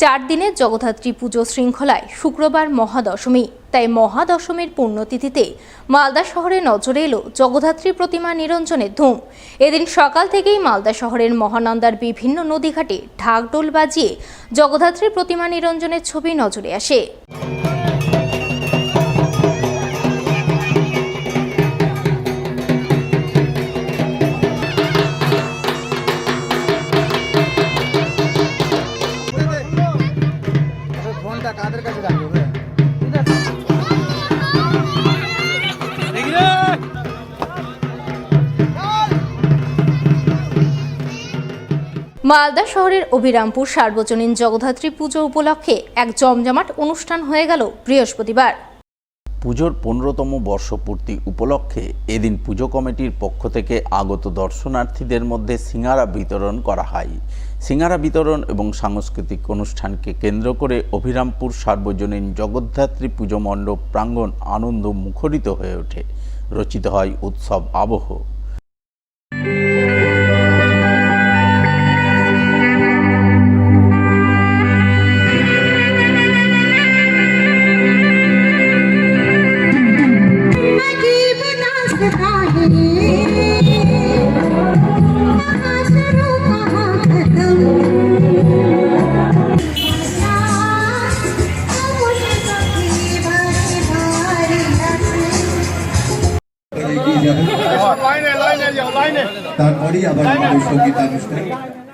4 দিনের জগদ্ধাত্রী পুজো শৃঙ্খলায় শুক্রবার মহাদশমী। তাই মহাদশমীর পুণ্যতিথিতে মালদা শহরে নজরে এলো জগদ্ধাত্রী প্রতিমা নিরঞ্জনের ধুম। এদিন সকাল থেকেই মালদা শহরের মহানন্দার বিভিন্ন নদীঘাটে ঢাকঢোল বাজিয়ে জগদ্ধাত্রী প্রতিমা নিরঞ্জনের ছবি নজরে আসে। মালদা শহরের অভিরামপুর সার্বজনীন জগদ্ধাত্রী পুজো উপলক্ষে এক জমজমাট অনুষ্ঠান হয়ে গেল বৃহস্পতিবার। পুজোর 15তম বর্ষপূর্তি উপলক্ষে এদিন পুজো কমিটির পক্ষ থেকে আগত দর্শনার্থীদের মধ্যে সিঙ্গারা বিতরণ করা হয়। সিঙ্গারা বিতরণ এবং সাংস্কৃতিক অনুষ্ঠানকে কেন্দ্র করে অভিরামপুর সার্বজনীন জগদ্ধাত্রী পুজো মণ্ডপ প্রাঙ্গণ আনন্দ মুখরিত হয়ে ওঠে। রচিত হয় উৎসব আবহ। তারপরেই আবার সঙ্গীতানুষ্ঠান।